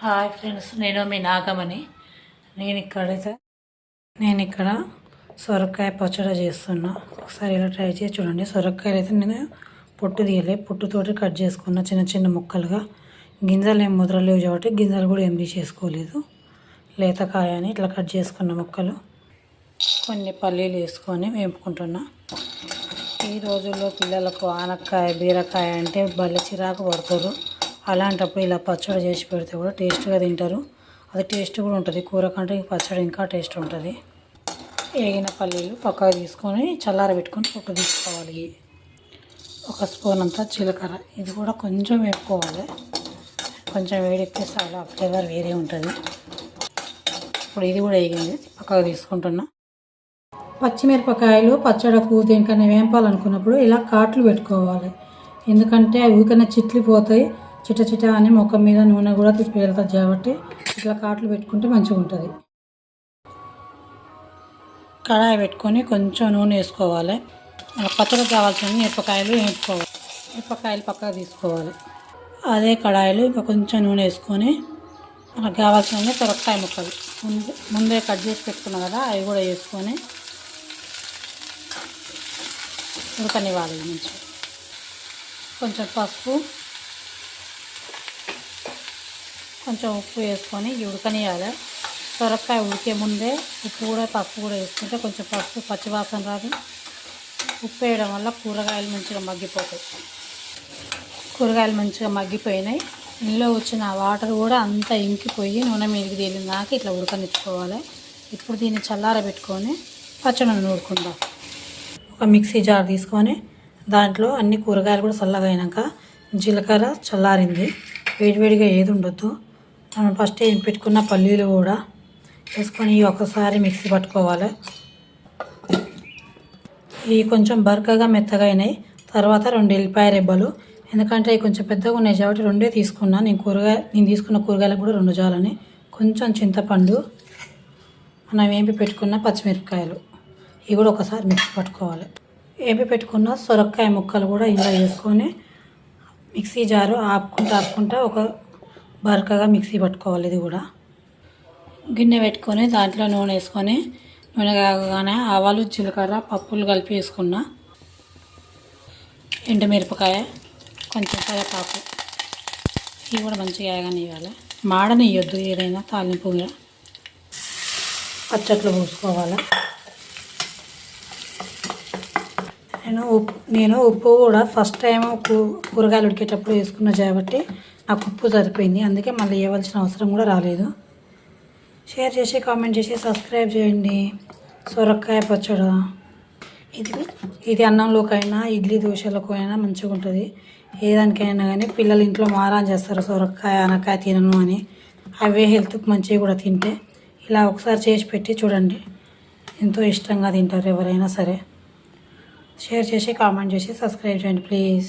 Hi friends, నేను మీ నాగమణి. నేను ఇక్కడ సొరకాయ పచ్చడి చేస్తున్నా. ఒకసారి ఇలా ట్రై చేసి చూడండి. సొరకాయలు అయితే నేను పొట్టు తీయలే, పొట్టుతోటి కట్ చేసుకున్న చిన్న చిన్న ముక్కలుగా. గింజలు ఏం ముద్రలేవు కాబట్టి గింజలు కూడా ఏం తీసేసుకోలేదు. లేతకాయ అని ఇట్లా కట్ చేసుకున్న ముక్కలు. కొన్ని పల్లీలు వేసుకొని వేపుకుంటున్నా. ఈ రోజుల్లో పిల్లలకు ఆనక్కాయ బీరకాయ అంటే భలే చిరాకు పడతారు. అలాంటప్పుడు ఇలా పచ్చడి చేసి పెడితే కూడా టేస్ట్గా తింటారు. అది టేస్ట్ కూడా ఉంటుంది. కూర కంటే పచ్చడి ఇంకా టేస్ట్ ఉంటుంది. వేగిన పల్లీలు పక్కకు తీసుకొని చల్లారబెట్టుకొని పొట్టు తీసుకోవాలి. ఒక స్పూన్ అంతా జీలకర్ర, ఇది కూడా కొంచెం వేపుకోవాలి. కొంచెం వేడెక్కితే చాలా ఫ్లేవర్ వేరే ఉంటుంది. ఇప్పుడు ఇది కూడా వేగింది, పక్కకు తీసుకుంటున్నా. పచ్చిమిరపకాయలు పచ్చడకు దేనికన్నా వేంపాలనుకున్నప్పుడు ఇలా కాట్లు పెట్టుకోవాలి. ఎందుకంటే అవి ఊకన్నా చిట్లిపోతాయి. చిట్ట చిట్ట అని ముఖం మీద నూనె కూడా తిప్పి వెళ్తుంది కాబట్టి ఇట్లా కాట్లు పెట్టుకుంటే మంచిగా ఉంటుంది. కడాయి పెట్టుకొని కొంచెం నూనె వేసుకోవాలి. పచ్చడికి కావాల్సిన మిరపకాయలు వేపుకోవాలి. మిరపకాయలు పక్కకు తీసుకోవాలి. అదే కడాయిలో ఇంకా కొంచెం నూనె వేసుకొని మనకు కావాల్సిన సొరకాయ ముక్కలు ముందే కట్ చేసి పెట్టుకున్నాం కదా, అవి కూడా వేసుకొని ఉడకనివ్వాలి. మంచిగా కొంచెం పసుపు, కొంచెం ఉప్పు వేసుకొని ఉడకనియాలి. సొరకాయ ఉడికే ముందే ఉప్పు కూడా పసుపు కూడా వేసుకుంటే కొంచెం పసుపు పచ్చివాసన రాదు. ఉప్పు వేయడం వల్ల కూరగాయలు మంచిగా మగ్గిపోతాయి. కూరగాయలు మంచిగా మగ్గిపోయినాయి. ఇందులో వచ్చిన వాటర్ కూడా అంతా ఇంకిపోయి నూనె మీదకి తేలినాక ఇట్లా ఉడకనిచ్చుకోవాలి. ఇప్పుడు దీన్ని చల్లారబెట్టుకొని పచ్చడిని నూరుకుందాం. ఒక మిక్సీ జార్ తీసుకొని దాంట్లో అన్ని కూరగాయలు కూడా చల్లగా అయినాక జీలకర్ర చల్లారింది, వేడివేడిగా ఏది ఉండొద్దు. మనం ఫస్ట్ ఏం పెట్టుకున్న పల్లీలు కూడా వేసుకొని ఒకసారి మిక్సీ పట్టుకోవాలి. ఇవి కొంచెం బరకగా మెత్తగా అయినాయి. తర్వాత 2 ఎల్లిపాయ రెబ్బలు, ఎందుకంటే అవి కొంచెం పెద్దగా ఉన్నాయి కాబట్టి 2 తీసుకున్నా. నేను తీసుకున్న కూరగాయలకు కూడా 2 చాలని. కొంచెం చింతపండు, మనం వేపి పెట్టుకున్న పచ్చిమిరపకాయలు, ఇవి కూడా ఒకసారి మిక్సీ పట్టుకోవాలి. వేపి పెట్టుకున్న సొరకాయ ముక్కలు కూడా ఇలా వేసుకొని మిక్సీ జారు ఆపుకుంటా ఒక బరకగా మిక్సీ పట్టుకోవాలి. ఇది కూడా గిన్నె పెట్టుకొని దాంట్లో నూనె వేసుకొని నూనె కాగానే ఆవాలు జీలకర్ర పప్పులు కలిపి వేసుకున్న ఎండుమిరపకాయ, కొంచెం కరివేపాకు, ఇవి కూడా మంచిగా వేగనివ్వాలి. మాడనివ్వద్దు, ఏదైనా తాలింపు పచ్చట్లు పోసుకోవాలి. నేను ఉప్పు కూడా ఫస్ట్ టైం కూరగాయలు ఉడికేటప్పుడు వేసుకున్నా కాబట్టి నాకు ఉప్పు సరిపోయింది. అందుకే మళ్ళీ వేయవలసిన అవసరం కూడా రాలేదు. షేర్ చేసి కామెంట్ చేసి సబ్స్క్రైబ్ చేయండి. సొరకాయ పచ్చడి ఇది అన్నంలోకైనా ఇడ్లీ దోశలకు అయినా మంచిగా ఉంటుంది. ఏ దానికైనా కానీ పిల్లలు ఇంట్లో మారాన్ చేస్తారు, సొరకాయ ఆనకాయ తినను అని. అవే హెల్త్కి మంచిగా కూడా తింటే. ఇలా ఒకసారి చేసి పెట్టి చూడండి, ఎంతో ఇష్టంగా తింటారు ఎవరైనా సరే. షేర్ చేసి కామెంట్ చేసి సబ్స్క్రైబ్ చేయండి ప్లీజ్.